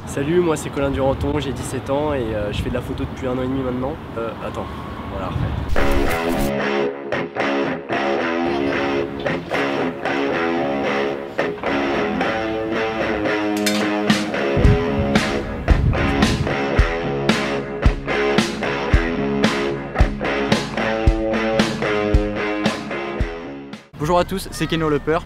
Salut, moi c'est Colin Duranton, j'ai 17 ans et je fais de la photo depuis 1 an et demi maintenant. Attends, voilà, refait. Bonjour à tous, c'est Keno Le Peur.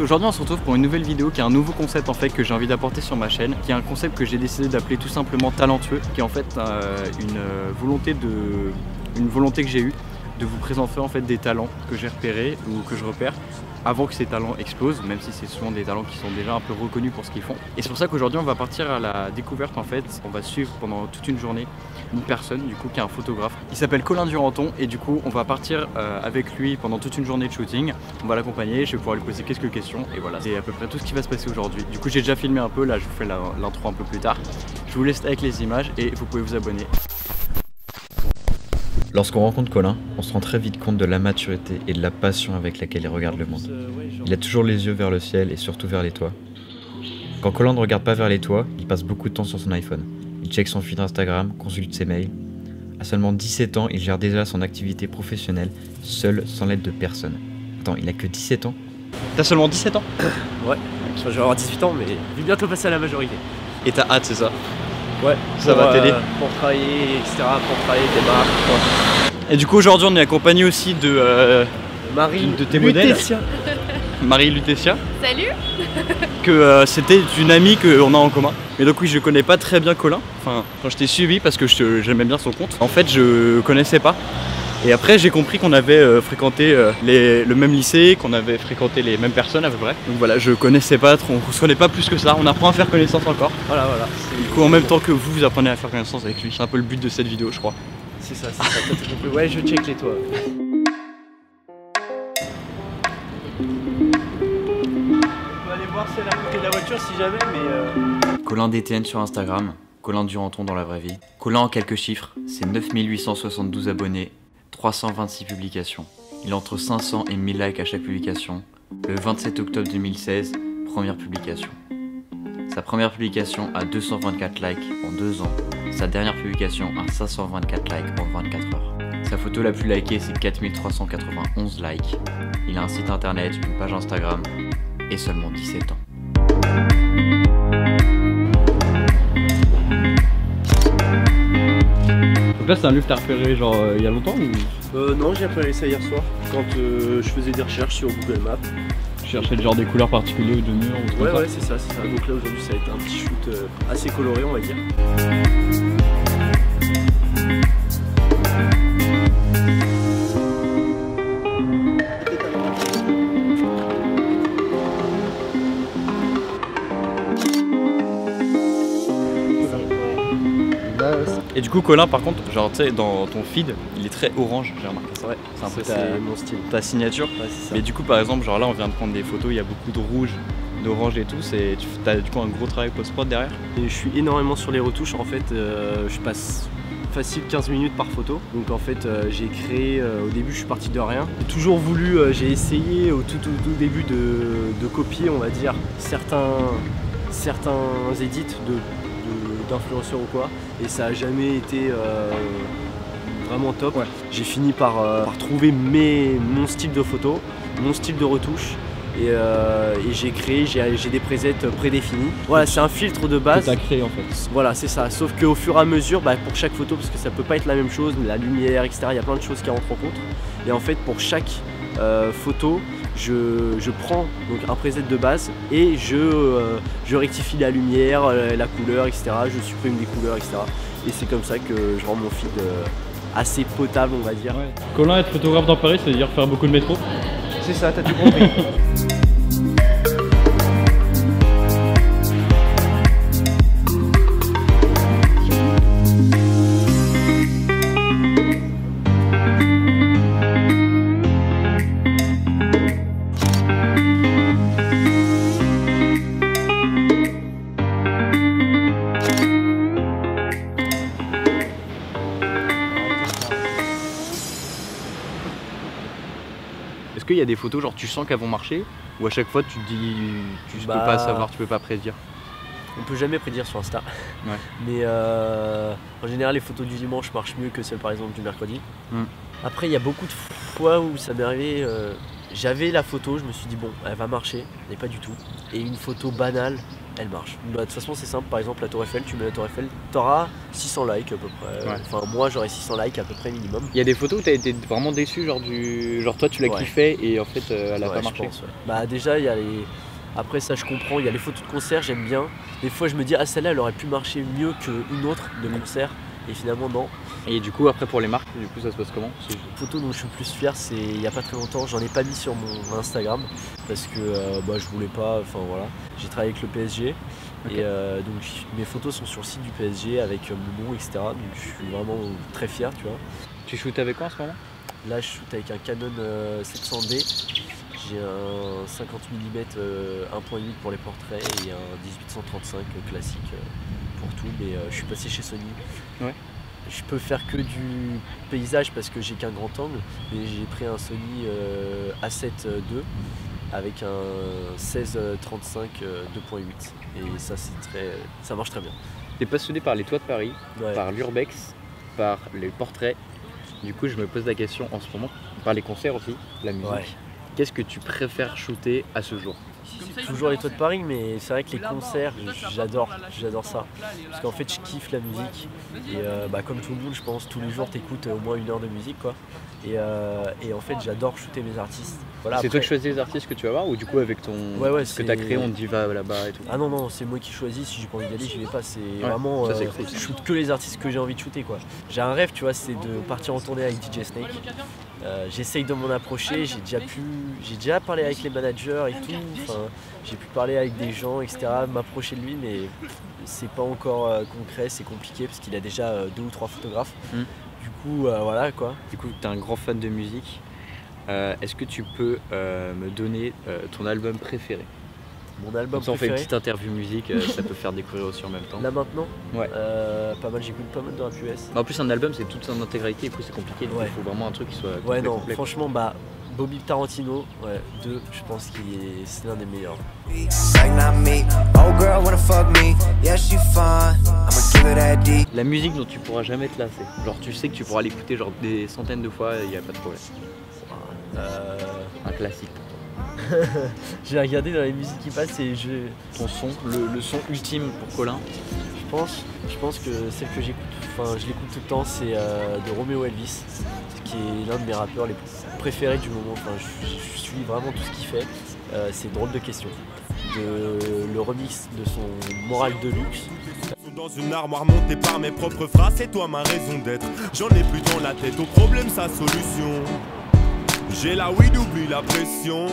Aujourd'hui on se retrouve pour une nouvelle vidéo qui est un nouveau concept en fait que j'ai envie d'apporter sur ma chaîne, qui est un concept que j'ai décidé d'appeler tout simplement talentueux, qui est en fait une volonté que j'ai eue de vous présenter en fait des talents que j'ai repérés ou que je repère avant que ces talents explosent, même si c'est souvent des talents qui sont déjà un peu reconnus pour ce qu'ils font. Et c'est pour ça qu'aujourd'hui on va partir à la découverte en fait, on va suivre pendant toute une journée une personne du coup qui est un photographe. Il s'appelle Colin Duranton et du coup on va partir avec lui pendant toute une journée de shooting. On va l'accompagner, je vais pouvoir lui poser quelques questions et voilà, c'est à peu près tout ce qui va se passer aujourd'hui. Du coup j'ai déjà filmé un peu, là je vous fais l'intro un peu plus tard. Je vous laisse avec les images et vous pouvez vous abonner. Lorsqu'on rencontre Colin, on se rend très vite compte de la maturité et de la passion avec laquelle il regarde le monde. Il a toujours les yeux vers le ciel et surtout vers les toits. Quand Colin ne regarde pas vers les toits, il passe beaucoup de temps sur son iPhone. Il check son feed Instagram, consulte ses mails. À seulement 17 ans, il gère déjà son activité professionnelle, seul, sans l'aide de personne. Attends, il a que 17 ans? T'as seulement 17 ans? Ouais, je vais avoir 18 ans mais je vais bientôt passer à la majorité. Et t'as hâte, c'est ça? Ouais, ça va t'aider pour travailler, etc., pour travailler des marques. Et du coup aujourd'hui on est accompagné aussi de Marie de tes modèles. Marie Lutetia. Salut. Que c'était une amie qu'on a en commun. Mais donc oui, je connais pas très bien Colin. Enfin, quand je t'ai suivi parce que j'aimais bien son compte. En fait, je connaissais pas. Et après, j'ai compris qu'on avait fréquenté le même lycée, qu'on avait fréquenté les mêmes personnes à peu près. Donc voilà, je connaissais pas trop, on se connaît pas plus que ça. On apprend à faire connaissance encore. Voilà. Du coup, en même temps que vous apprenez à faire connaissance avec lui. C'est un peu le but de cette vidéo, je crois. C'est ça, t'as tout compris. Ouais, je check les toits. C'est à côté de la voiture si jamais, mais Colin DTN sur Instagram, Colin Duranton dans la vraie vie. Colin en quelques chiffres, c'est 9872 abonnés, 326 publications. Il a entre 500 et 1000 likes à chaque publication. Le 27 octobre 2016, première publication. Sa première publication a 224 likes en 2 ans. Sa dernière publication a 524 likes en 24 heures. Sa photo la plus likée c'est 4391 likes. Il a un site internet, une page Instagram et seulement 17 ans. Donc là c'est un lieu que t'as repéré genre il y a longtemps ou... Non, j'ai repéré ça hier soir quand je faisais des recherches sur Google Maps. Je cherchais le genre des couleurs particulières ou de murs ou Ouais, c'est ça. Donc là aujourd'hui ça a été un petit shoot assez coloré on va dire. Et du coup Colin par contre, genre tu sais dans ton feed, il est très orange, j'ai remarqué ça. Ouais, c'est un peu mon style. Ta signature. Ouais, c'est ça. Mais du coup par exemple, genre là on vient de prendre des photos, il y a beaucoup de rouge, d'orange et tout, tu as du coup un gros travail post-prod derrière. Et je suis énormément sur les retouches en fait, je passe facile 15 minutes par photo. Donc en fait j'ai créé, au début je suis parti de rien. J'ai toujours voulu, j'ai essayé au tout début de copier on va dire certains edits d'influenceurs ou quoi, et ça a jamais été vraiment top. Ouais. J'ai fini par trouver mon style de photo, mon style de retouche, et j'ai créé, j'ai des presets prédéfinis. Voilà, c'est un filtre de base. Que t'as créé en fait. Voilà, c'est ça. Sauf qu'au fur et à mesure, pour chaque photo, parce que ça peut pas être la même chose, la lumière, etc. Il y a plein de choses qui rentrent en compte. Et en fait, pour chaque photo, je prends donc un preset de base et je rectifie la lumière, la couleur, etc. Je supprime des couleurs, etc. Et c'est comme ça que je rends mon feed assez potable, on va dire. Ouais. Colin, être photographe dans Paris, ça veut dire faire beaucoup de métro? C'est ça, t'as tout compris. Est-ce qu'il y a des photos, genre tu sens qu'elles vont marcher, ou à chaque fois tu te dis, tu peux pas savoir, tu peux pas prédire? On peut jamais prédire sur Insta. Ouais. Mais en général, les photos du dimanche marchent mieux que celles par exemple du mercredi. Après, il y a beaucoup de fois où ça m'est arrivé, j'avais la photo, je me suis dit bon, elle va marcher, mais pas du tout. Et une photo banale, elle marche. Bah, de toute façon, c'est simple, par exemple la Tour Eiffel, tu mets la Tour Eiffel, t'auras 600 likes à peu près. Ouais. Enfin, moi j'aurais 600 likes à peu près minimum. Il y a des photos où t'as été vraiment déçu, genre toi tu l'as kiffé et en fait elle a pas marché. Pense, ouais. Bah déjà, il y a les... Après ça je comprends, il y a les photos de concert, j'aime bien. Des fois je me dis, ah celle-là elle aurait pu marcher mieux qu'une autre de concert. Et finalement non. Et du coup après pour les marques, du coup ça se passe comment? La photo dont je suis le plus fier, c'est il n'y a pas très longtemps, j'en ai pas mis sur mon Instagram parce que je voulais pas, enfin voilà. J'ai travaillé avec le PSG et donc mes photos sont sur le site du PSG avec mon nom, etc. Donc je suis vraiment très fier, tu vois. Tu shootes avec quoi en ce moment? Là je shoot avec un Canon 700D. J'ai un 50 mm 1.8 pour les portraits et un 1835 classique pour tout, mais je suis passé chez Sony. Ouais. Je peux faire que du paysage parce que j'ai qu'un grand angle, mais j'ai pris un Sony A7 II avec un 16-35 2.8 et ça ça marche très bien. T'es passionné par les toits de Paris, Ouais. par l'urbex, par les portraits. Du coup je me pose la question en ce moment, par les concerts aussi, la musique. Ouais. Qu'est-ce que tu préfères shooter à ce jour? Toujours les toits de Paris, mais c'est vrai que les concerts, j'adore ça. Parce qu'en fait, je kiffe la musique. Et comme tout le monde, je pense, tous les jours, t'écoutes au moins 1 heure de musique, quoi. Et en fait, j'adore shooter mes artistes. Voilà, C'est après... toi qui choisis les artistes que tu vas voir ou du coup avec ton ce que t'as créé, on te dit va là-bas et tout? Ah non, c'est moi qui choisis. Si j'ai pas envie d'y aller, j'y vais pas. C'est vraiment. Ça, c'est cool. Je shoot que les artistes que j'ai envie de shooter, quoi. J'ai un rêve, tu vois, c'est de partir en tournée avec DJ Snake. J'essaye de m'en approcher, j'ai déjà parlé avec les managers et tout, enfin, j'ai pu parler avec des gens, etc., m'approcher de lui, mais c'est pas encore concret, c'est compliqué parce qu'il a déjà 2 ou 3 photographes. Du coup, voilà quoi. Du coup, tu es un grand fan de musique. Est-ce que tu peux me donner ton album préféré? Mon album préféré. On fait une préféré. petite interview musique, ça peut faire découvrir aussi en même temps. Là maintenant? Ouais. Pas mal, j'écoute pas mal de rap US. En plus, un album c'est toute son intégralité, du coup c'est compliqué. Ouais. Il faut vraiment un truc qui soit Ouais, non, complet. franchement, Bobby Tarantino, 2, je pense qu'il c'est l'un des meilleurs. La musique dont tu pourras jamais te lasser. Genre, tu sais que tu pourras l'écouter genre des centaines de fois, il n'y a pas de problème. Un classique. J'ai regardé dans les musiques qui passent et Ton son, le son ultime pour Colin. Je pense que celle que j'écoute, enfin je l'écoute tout le temps, c'est de Romeo Elvis, qui est l'un de mes rappeurs les préférés du moment. Enfin, je suis vraiment tout ce qu'il fait. C'est Drôle de question. Le remix de son Moral Deluxe. Dans une armoire montée par mes propres phrases, c'est toi ma raison d'être. J'en ai plus dans la tête, au problème sa solution. J'ai la weed, oublie la pression.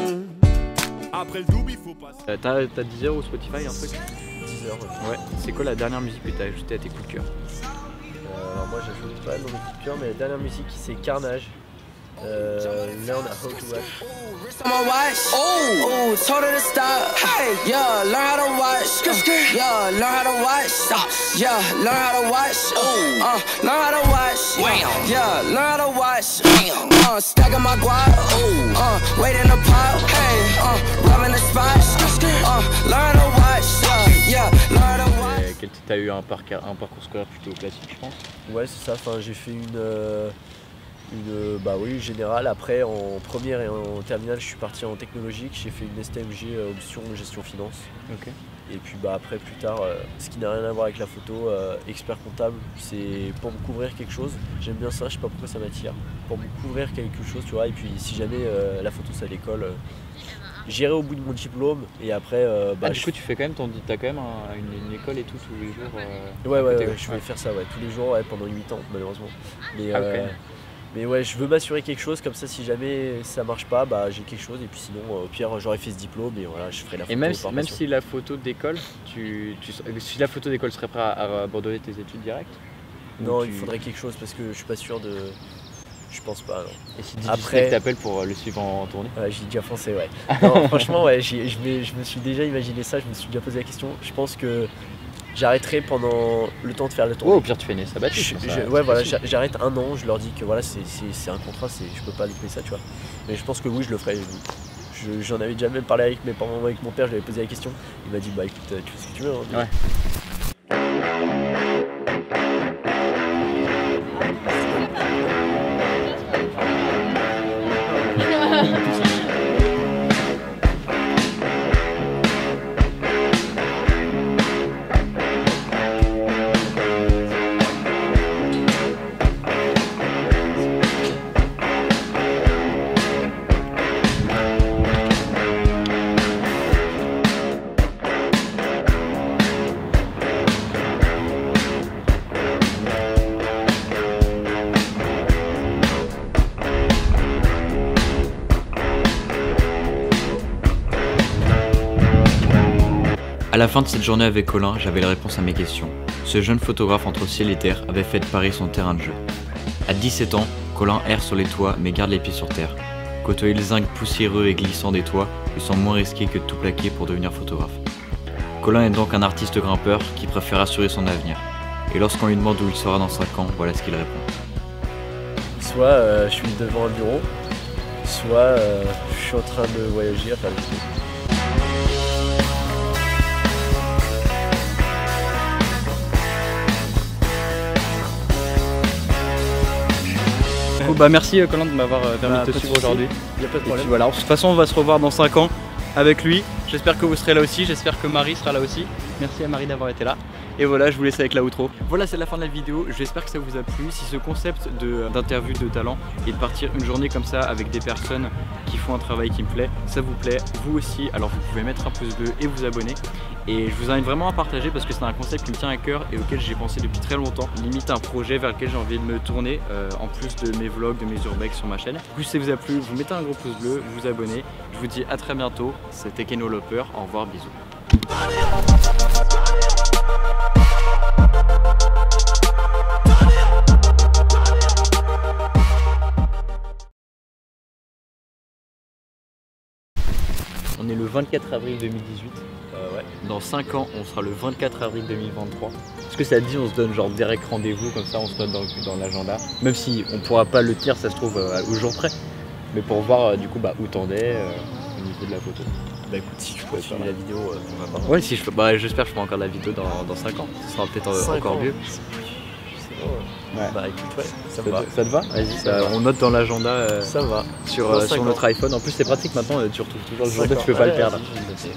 Après le double, il faut passer. T'as Deezer ou Spotify, un truc? 10 heures. Ouais. C'est quoi la dernière musique que t'as ajoutée à tes coups de cœur? Alors moi j'ajoute pas dans mes coups de cœur, mais la dernière musique c'est Carnage. Learn how to rap. Oh, told her to stop. Hey, yeah, learn how to watch. Yeah, learn how to watch. Yeah, learn how to watch. Learn how to watch. Yeah, learn how to watch. Stacking my guap. Wait in the pile. Hey, robbing the spot. Learn how to watch. Yeah, learn how to watch. T'as eu un parcours scolaire plutôt classique, je pense. Ouais, c'est ça. Enfin, j'ai fait une générale. Après, en première et en terminale, je suis parti en technologique. J'ai fait une STMG option gestion finance. Ok. Et puis après, plus tard, ce qui n'a rien à voir avec la photo, expert comptable, c'est pour me couvrir quelque chose. J'aime bien ça, je sais pas pourquoi ça m'attire. Pour me couvrir quelque chose, tu vois. Et puis si jamais la photo c'est à l'école, j'irai au bout de mon diplôme. Et après, du coup, tu fais quand même t'as quand même une école et tout tous les jours. Ouais, je vais faire ça tous les jours pendant 8 ans, malheureusement. Mais ouais, je veux m'assurer quelque chose, comme ça si jamais ça marche pas, j'ai quelque chose, et puis sinon au pire j'aurais fait ce diplôme et voilà, je ferai la photo. Et même si la photo d'école, si la photo d'école serait prêt à abandonner tes études directes? Non, il faudrait quelque chose parce que je suis pas sûr de... Je pense pas, non. Et si DJ t'appelle pour le suivre en tournée? Ouais, j'ai déjà foncé, ouais. Non, franchement, ouais, je me suis déjà imaginé ça, je me suis déjà posé la question. Je pense que j'arrêterai pendant le temps de faire le tour. au pire tu fais une sabbatique. Ouais voilà, j'arrête un an, je leur dis que voilà c'est un contrat, je peux pas louper ça tu vois. Mais je pense que oui je le ferai. J'en avais déjà même parlé avec mes parents, avec mon père, je lui avais posé la question. Il m'a dit bah écoute tu fais ce que tu veux. Hein. Ouais. À la fin de cette journée avec Colin, j'avais les réponses à mes questions. Ce jeune photographe entre ciel et terre avait fait de Paris son terrain de jeu. À 17 ans, Colin erre sur les toits mais garde les pieds sur terre. Côtoyer le zinc poussiéreux et glissant des toits lui semble moins risqué que de tout plaquer pour devenir photographe. Colin est donc un artiste grimpeur qui préfère assurer son avenir. Et lorsqu'on lui demande où il sera dans 5 ans, voilà ce qu'il répond. Soit je suis devant un bureau, soit je suis en train de voyager à faire des trucs. Bah merci Colin de m'avoir permis de te suivre aujourd'hui. Il n'y a pas de Et problème. puis voilà, de toute façon on va se revoir dans 5 ans avec lui. J'espère que vous serez là aussi, j'espère que Marie sera là aussi. Merci à Marie d'avoir été là. Et voilà, je vous laisse avec la outro. Voilà, c'est la fin de la vidéo. J'espère que ça vous a plu. Si ce concept d'interview de talent et de partir une journée comme ça avec des personnes qui font un travail qui me plaît, ça vous plaît, vous aussi, alors vous pouvez mettre un pouce bleu et vous abonner. Et je vous invite vraiment à partager parce que c'est un concept qui me tient à cœur et auquel j'ai pensé depuis très longtemps. Limite un projet vers lequel j'ai envie de me tourner en plus de mes vlogs, de mes urbex sur ma chaîne. Du coup, si ça vous a plu, vous mettez un gros pouce bleu, vous vous abonnez. Je vous dis à très bientôt. C'était Keno Loper. Au revoir, bisous. On est le 24 avril 2018. Ouais. Dans 5 ans, on sera le 24 avril 2023. Est-ce que ça dit on se donne genre direct rendez-vous comme ça, on se note dans l'agenda. Même si on pourra pas le tenir, ça se trouve au jour près. Mais pour voir du coup où t'en es au niveau de la photo. Bah écoute, si je peux filmer la vidéo, pourquoi pas. Ouais, si je fais, bah j'espère que je ferai encore la vidéo dans 5 ans. Ce sera peut-être encore mieux. Ouais. Bah écoute, ouais, ça me va. Ça te va? Vas-y, on note dans l'agenda ça va. sur notre iPhone. En plus, c'est pratique maintenant, tu retrouves toujours le jour, tu peux pas le perdre.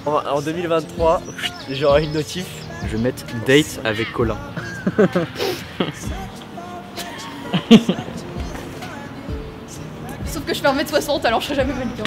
En 2023, j'aurai une notif. Je vais mettre date avec Colin. Sauf que je fais 1m60 alors je serai jamais validée.